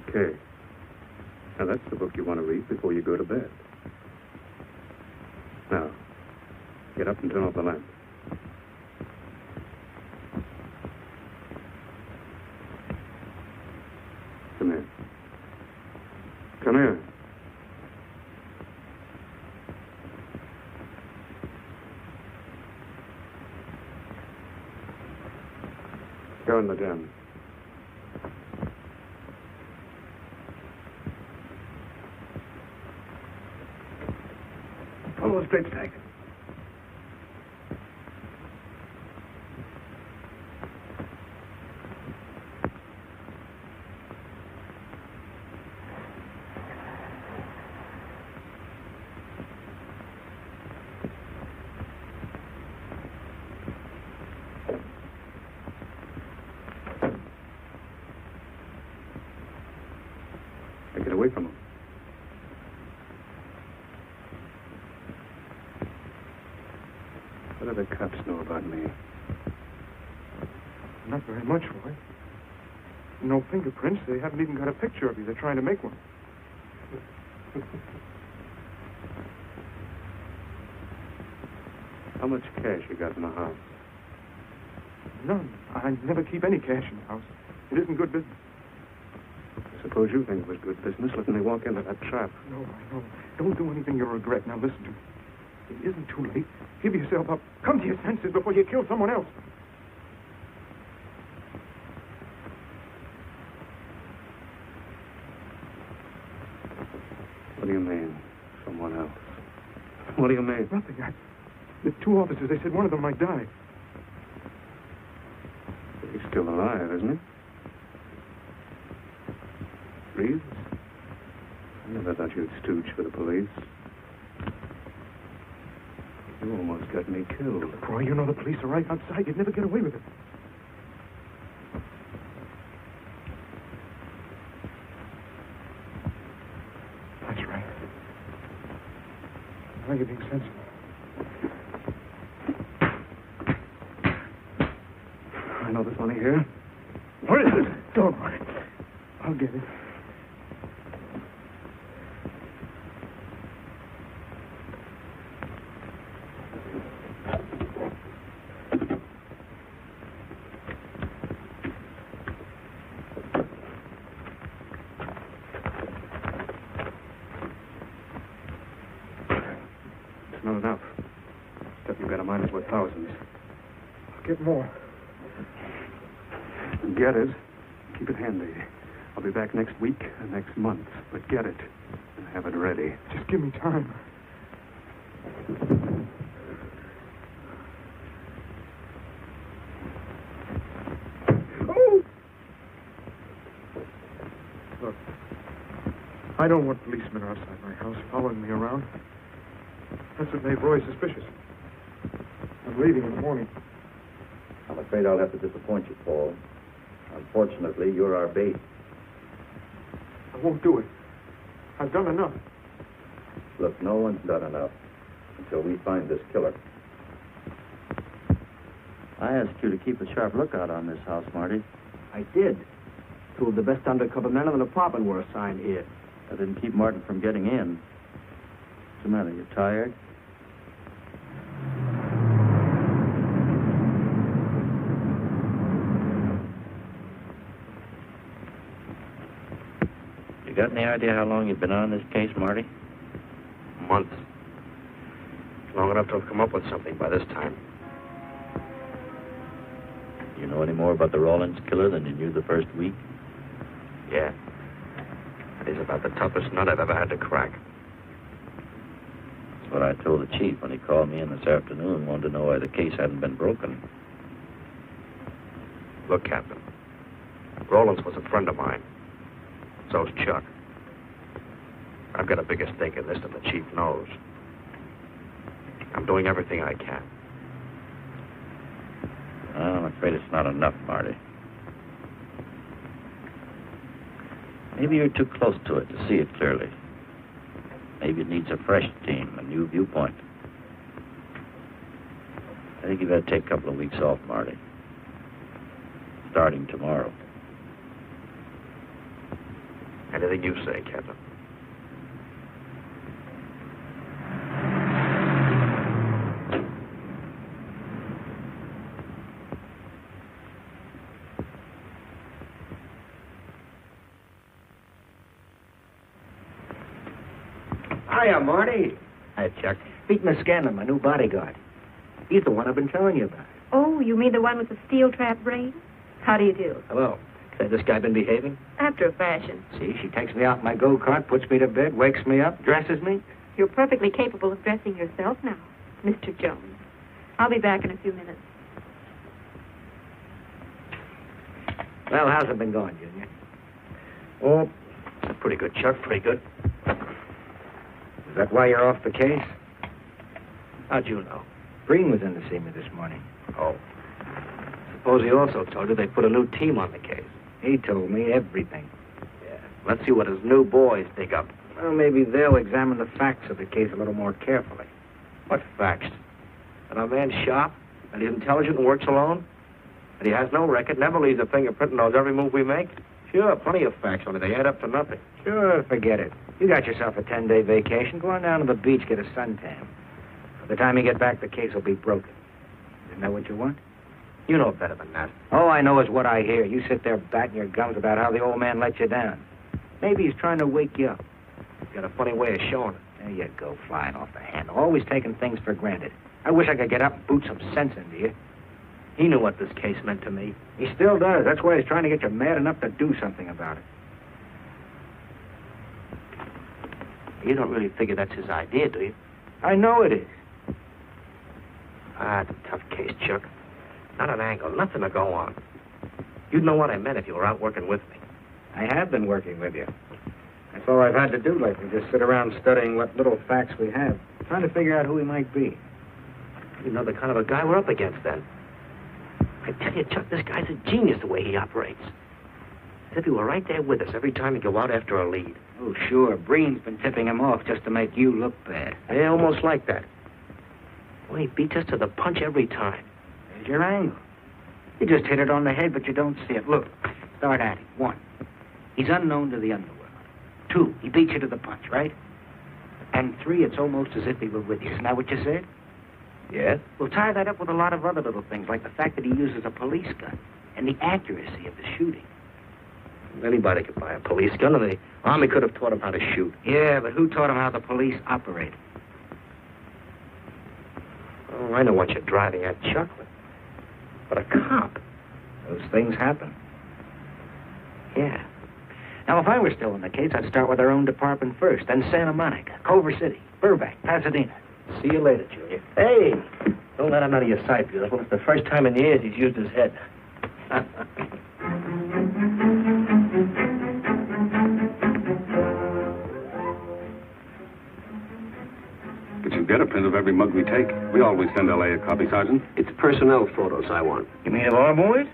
Okay. Now, that's the book you want to read before you go to bed. Now, get up and turn off the lamp. Come here. Come here. Go in the den. Follow the straight stack. Get away from him. What do the cops know about me? Not very much, Roy. No fingerprints. They haven't even got a picture of you. They're trying to make one. How much cash you got in the house? None. I never keep any cash in the house. It isn't good business. Suppose you think it was good business letting me walk into that trap. No, I know. Don't do anything you'll regret. Now listen to me. It isn't too late. Give yourself up. Come to your senses before you kill someone else. What do you mean, someone else? What do you mean? Nothing. The two officers, they said one of them might die. He's still alive, isn't he? Breathes? I never thought you'd stooge for the police. You almost got me killed. Roy, you know the police are right outside. You'd never get away with it. That's right. Now you're being sensible. I know there's money here. Where is it? Don't worry. I'll get it. Not enough. Stuff you got in mind is worth thousands. I'll get more. Get it. Keep it handy. I'll be back next week and next month. But get it and have it ready. Just give me time. Oh! Look, I don't want policemen outside my house following me around. That's what made Roy suspicious. I'm leaving in the morning. I'm afraid I'll have to disappoint you, Paul. Unfortunately, you're our bait. I won't do it. I've done enough. Look, no one's done enough until we find this killer. I asked you to keep a sharp lookout on this house, Marty. I did. Two of the best undercover men in the department were assigned here. That didn't keep Martin from getting in. What's the matter? You tired? You got any idea how long you've been on this case, Marty? Months. Long enough to have come up with something by this time. You know any more about the Rawlins killer than you knew the first week? Yeah. That is about the toughest nut I've ever had to crack. That's what I told the chief when he called me in this afternoon and wanted to know why the case hadn't been broken. Look, Captain. Rawlins was a friend of mine. So's Chuck. I've got a bigger stake in this than the chief knows. I'm doing everything I can. I'm afraid afraid it's not enough, Marty. Maybe you're too close to it to see it clearly. Maybe it needs a fresh team, a new viewpoint. I think you better take a couple of weeks off, Marty. Starting tomorrow. Anything you say, Captain. Hiya, Marty. Hi, Chuck. Meet Miss Scanlon, my new bodyguard. He's the one I've been telling you about. Oh, you mean the one with the steel trap brain? How do you do? Hello. Has this guy been behaving? After a fashion. See, she takes me out in my go-kart, puts me to bed, wakes me up, dresses me. You're perfectly capable of dressing yourself now, Mr. Jones. I'll be back in a few minutes. Well, how's it been going, Junior? Oh, pretty good, Chuck, pretty good. Is that why you're off the case? How'd you know? Breen was in to see me this morning. Oh. Suppose he also told you they put a new team on the case. He told me everything. Yeah. Let's see what his new boys dig up. Well, maybe they'll examine the facts of the case a little more carefully. What facts? That our man's sharp, that he's intelligent and works alone, that he has no record, never leaves a fingerprint and knows every move we make. Sure, plenty of facts, only they add up to nothing. Sure, forget it. You got yourself a 10-day vacation. Go on down to the beach, get a suntan. By the time you get back, the case will be broken. Isn't that what you want? You know better than that. All I know is what I hear. You sit there batting your gums about how the old man let you down. Maybe he's trying to wake you up. He's got a funny way of showing it. There you go, flying off the handle. Always taking things for granted. I wish I could get up and boot some sense into you. He knew what this case meant to me. He still does. That's why he's trying to get you mad enough to do something about it. You don't really figure that's his idea, do you? I know it is. It's a tough case, Chuck. Not an angle, nothing to go on. You'd know what I meant if you were out working with me. I have been working with you. That's all I've had to do lately, just sit around studying what little facts we have, trying to figure out who he might be. You know the kind of a guy we're up against, then. I tell you, Chuck, this guy's a genius the way he operates. As if he were right there with us every time he go out after a lead. Oh, sure. Breen's been tipping him off just to make you look bad. Yeah, almost like that. Well, he beats us to the punch every time. There's your angle. You just hit it on the head, but you don't see it. Look, start at it. 1, he's unknown to the underworld. 2, he beats you to the punch, right? And 3, it's almost as if he were with you. Isn't that what you said? Yes. Well, tie that up with a lot of other little things, like the fact that he uses a police gun and the accuracy of the shooting. Anybody could buy a police gun, and the Army could have taught him how to shoot. Yeah, but who taught him how the police operate? Oh, I know what you're driving at, Chuck, but a cop. Those things happen. Yeah. Now, if I were still in the case, I'd start with our own department first, then Santa Monica, Culver City, Burbank, Pasadena. See you later, Junior. Hey, don't let him out of your sight, beautiful. It's the first time in years he's used his head. But you get a print of every mug we take. We always send L.A. a copy, Sergeant. It's personnel photos I want. You mean of our boys?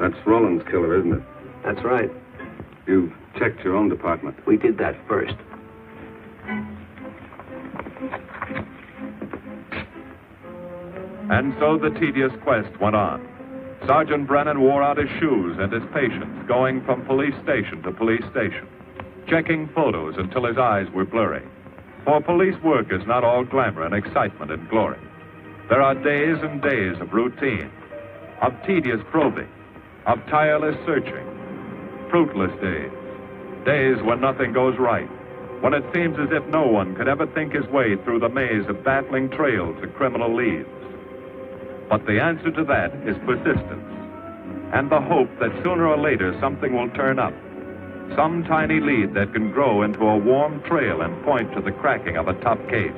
That's Roland's killer, isn't it? That's right. You've checked your own department. We did that first. And so the tedious quest went on. Sergeant Brennan wore out his shoes and his patience, going from police station to police station, checking photos until his eyes were blurry. For police work is not all glamour and excitement and glory. There are days and days of routine, of tedious probing, of tireless searching, fruitless days, days when nothing goes right, when it seems as if no one could ever think his way through the maze of baffling trails and criminal leads. But the answer to that is persistence, and the hope that sooner or later something will turn up, some tiny lead that can grow into a warm trail and point to the cracking of a tough case.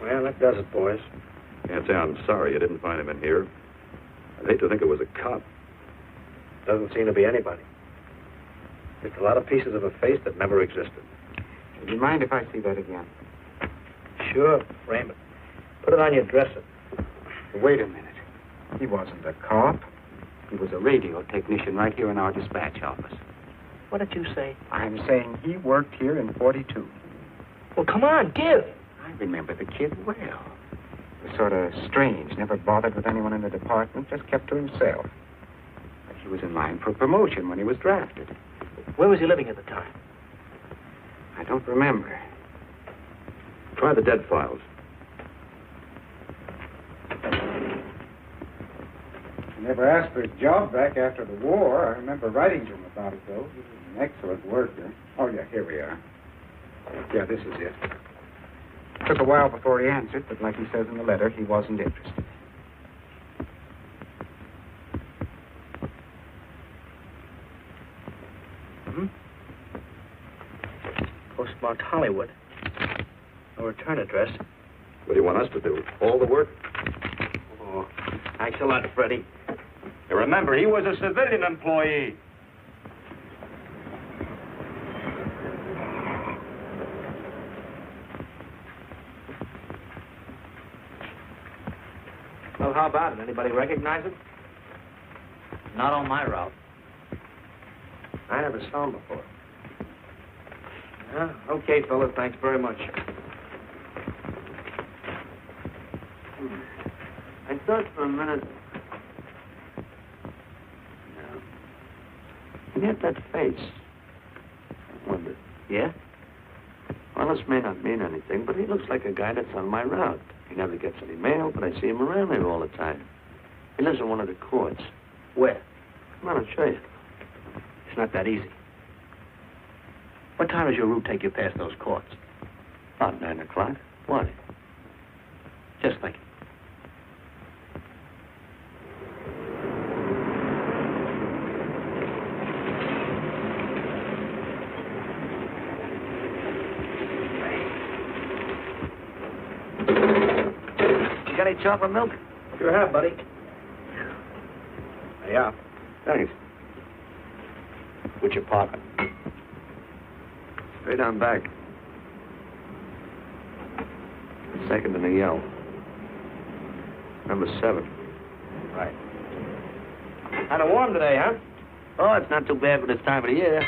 Well, that does it, boys. Can't say I'm sorry you didn't find him in here. I'd hate to think it was a cop. Doesn't seem to be anybody. Just a lot of pieces of a face that never existed. Would you mind if I see that again? Sure, frame it. Put it on your dresser. Wait a minute. He wasn't a cop. He was a radio technician right here in our dispatch office. What did you say? I'm saying he worked here in 42. Well, come on, give. I remember the kid well. He was sort of strange, never bothered with anyone in the department, just kept to himself. But he was in line for promotion when he was drafted. Where was he living at the time? I don't remember. Try the dead files. He never asked for his job back after the war. I remember writing to him about it, though. He was an excellent worker. Oh, yeah, here we are. Yeah, this is it. Took a while before he answered, but like he says in the letter, he wasn't interested. Postmarked Hollywood. No return address. What do you want us to do? All the work? Oh, thanks a lot, Freddie. You remember, he was a civilian employee. Well, how about it? Anybody recognize him? Not on my route. I never saw him before. Okay, fellas, thanks very much. I thought for a minute. He had that face. I wondered. Yeah? Well, this may not mean anything, but he looks like a guy that's on my route. He never gets any mail, but I see him around here all the time. He lives in one of the courts. Where? Come on, I'll show you. It's not that easy. What time does your route take you past those courts? About 9 o'clock. Why? Just thinking. You got any chocolate milk? Sure have, buddy. Yeah. Thanks. What's your pocket? Straight on back. Second in the yell. Number 7. Right. Kind of warm today, huh? Oh, it's not too bad for this time of the year.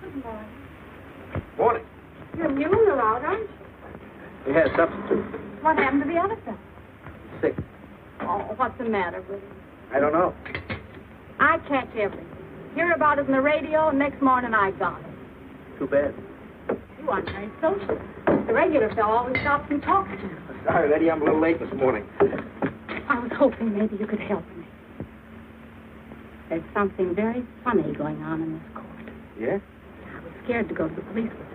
Good morning. Morning. You're new in the route, aren't you? Yeah, substitute. What happened to the other fellow? Sick. Oh, what's the matter with him? I don't know. I catch everything. Hear about it on the radio, and next morning I got it. Too bad. You aren't very social. The regular fellow always stops and talks to you. Sorry, Eddie, I'm a little late this morning. I was hoping maybe you could help me. There's something very funny going on in this court. Yeah? I was scared to go to the police with it.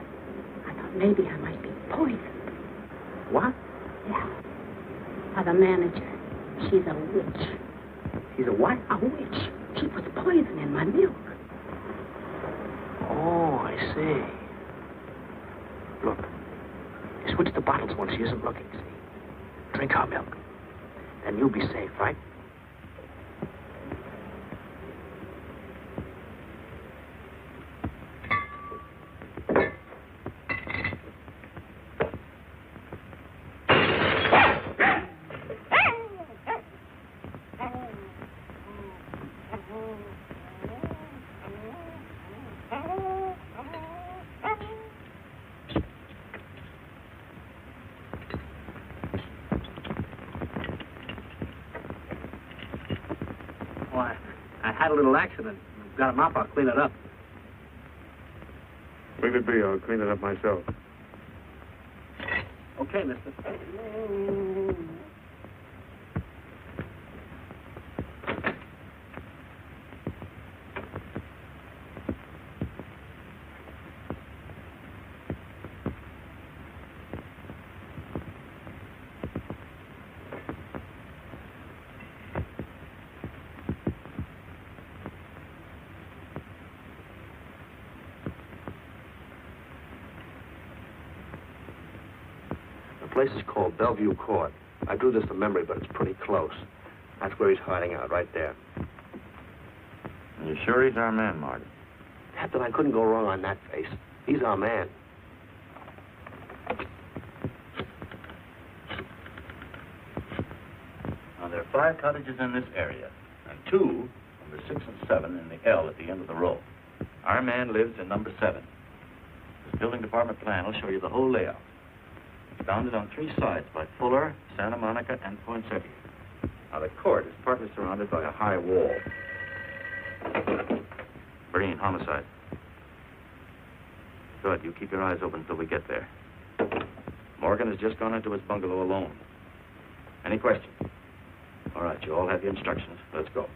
I thought maybe I might be poisoned. What? Yeah. By the manager. She's a witch. She's a what? A witch. She puts poison in my milk. Oh, I see. Look. Switch the bottles when she isn't looking, see? Drink our milk. Then you'll be safe, right? A little accident. Got a mop, I'll clean it up. Leave it be. I'll clean it up myself. Okay, mister. place is called Bellevue Court. I drew this from memory, but it's pretty close. That's where he's hiding out, right there. You sure he's our man, Marty? Captain, I couldn't go wrong on that face. He's our man. Now, there are 5 cottages in this area, and 2, number 6 and 7, in the L at the end of the row. Our man lives in number 7. This building department plan will show you the whole layout. It's bounded on 3 sides by Fuller, Santa Monica, and Poinsettia. Now, the court is partly surrounded by a high wall. Breen, homicide. Good. You keep your eyes open until we get there. Morgan has just gone into his bungalow alone. Any questions? All right, you all have your instructions. Let's go.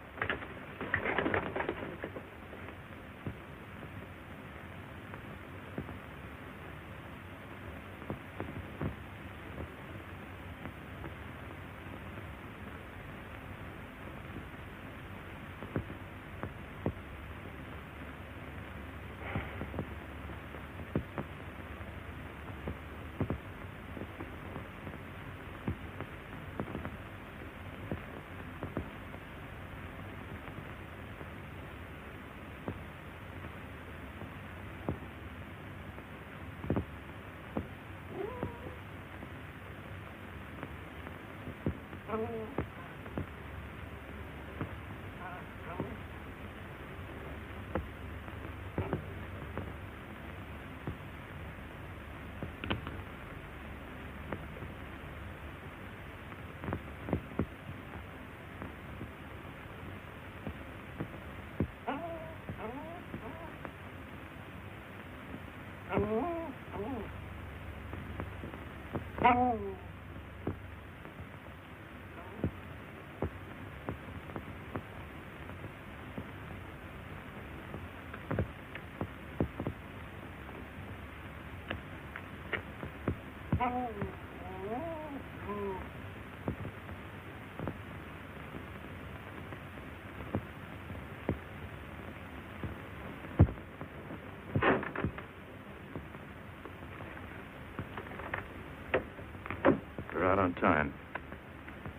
We're out on time.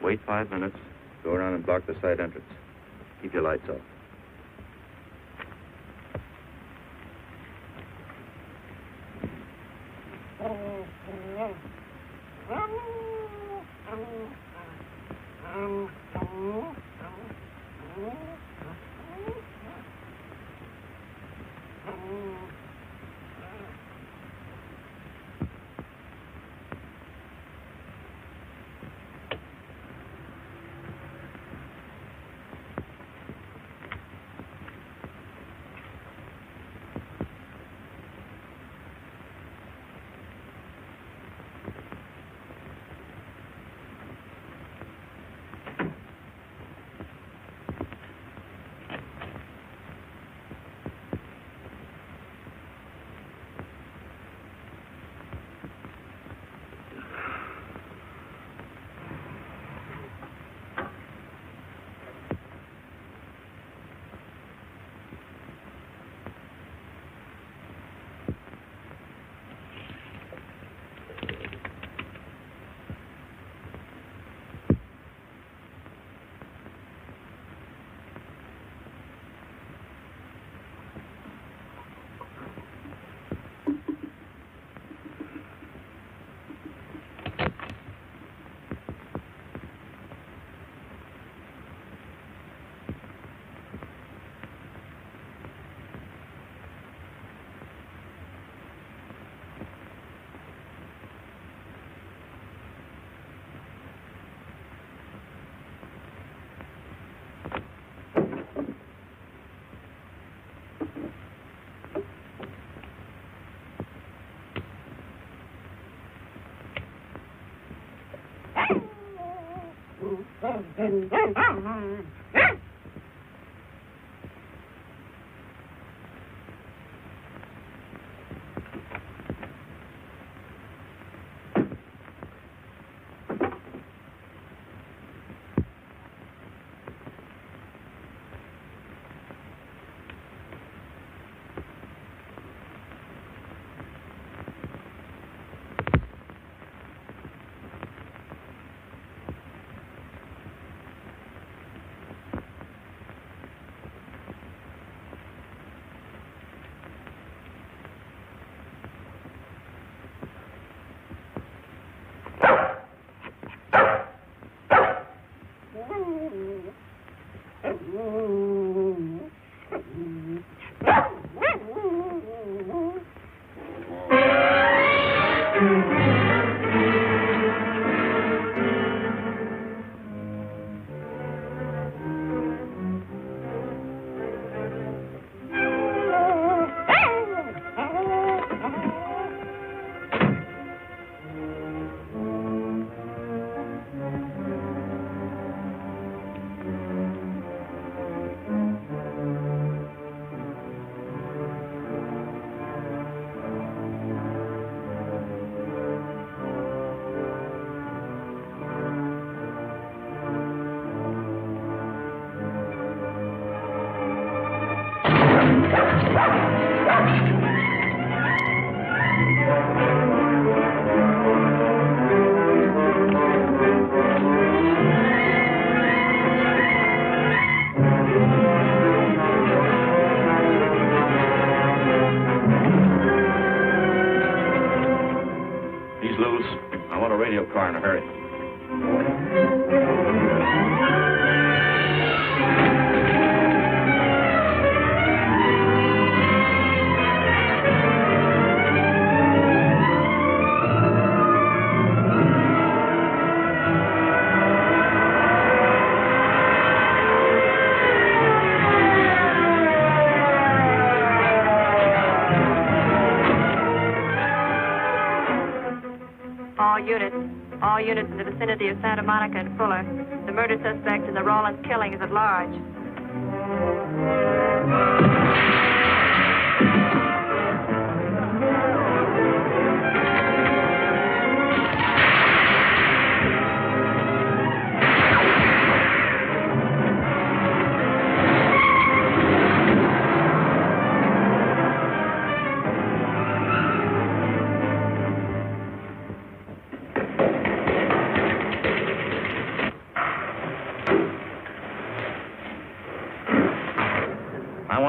Wait 5 minutes. Go around and block the side entrance. Keep your lights off. Car in a hurry. All units in the vicinity of Santa Monica and Fuller. The murder suspect in the Rawlins killing is at large.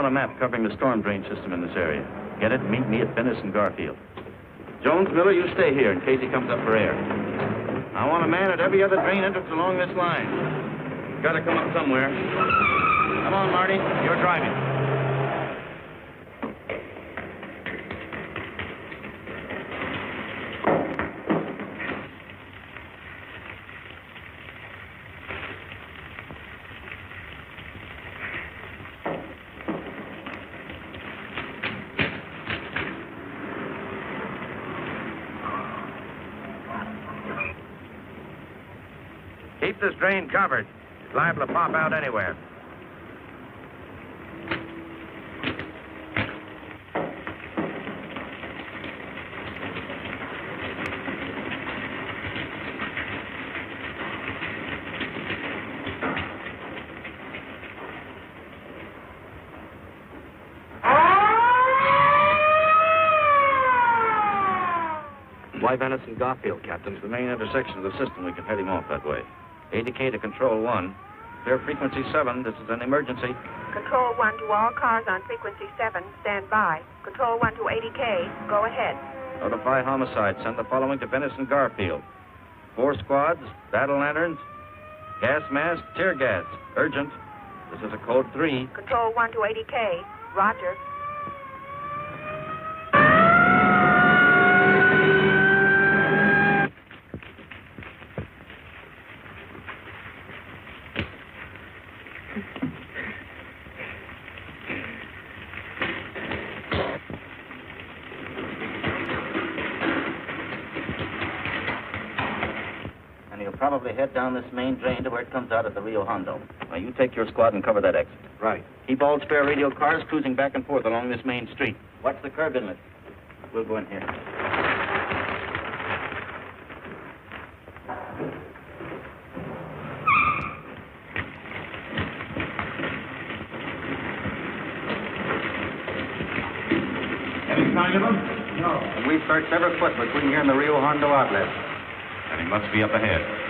A map covering the storm drain system in this area. Get it? Meet me at Venice and Garfield. Jones, Miller, you stay here in case he comes up for air. I want a man at every other drain entrance along this line. Got to come up somewhere. Come on, Marty. You're driving. Keep this drain covered. It's liable to pop out anywhere. Why Venice and Garfield, Captain? It's the main intersection of the system. We can head him off that way. ADK to Control 1. Clear frequency 7. This is an emergency. Control 1 to all cars on frequency 7. Stand by. Control 1 to ADK. Go ahead. Notify homicide. Send the following to Venice and Garfield. 4 squads, battle lanterns, gas mask, tear gas. Urgent. This is a code 3. Control 1 to ADK. Roger. Probably head down this main drain to where it comes out at the Rio Hondo. Now, you take your squad and cover that exit. Right. Keep all spare radio cars cruising back and forth along this main street. Watch the curb inlet. We'll go in here. Any sign of him? No. And we've searched every foot between here and the Rio Hondo outlet. And he must be up ahead.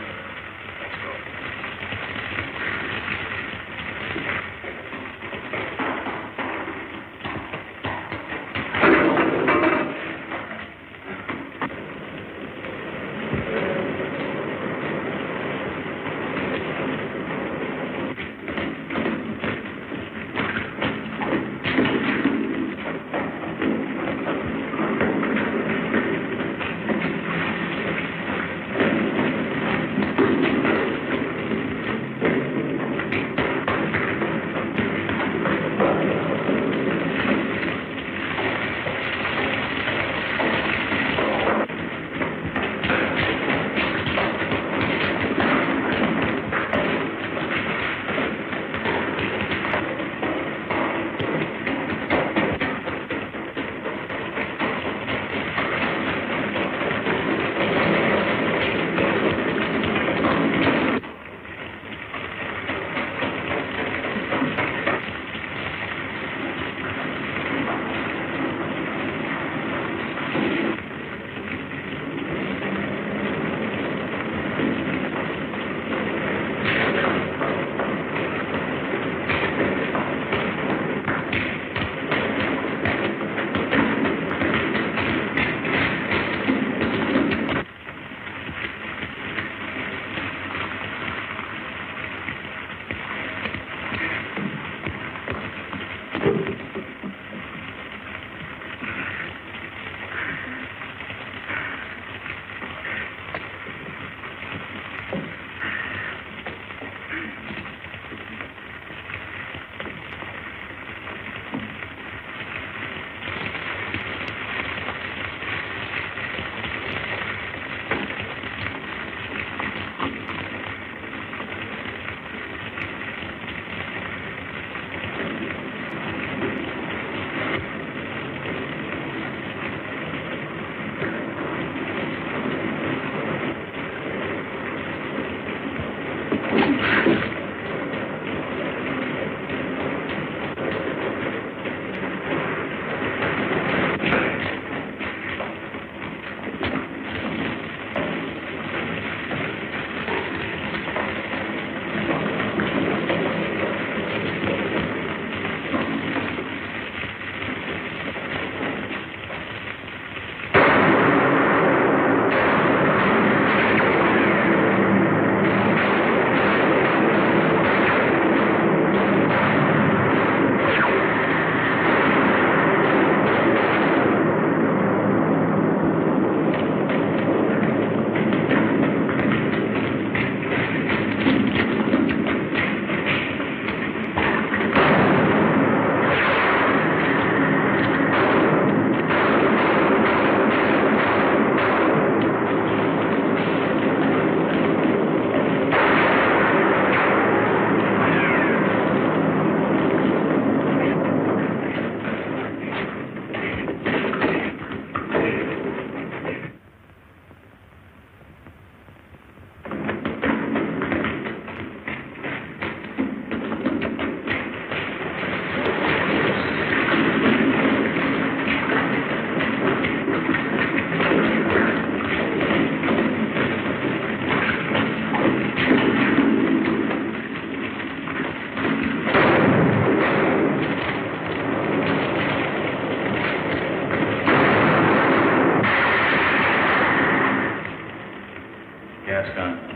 son.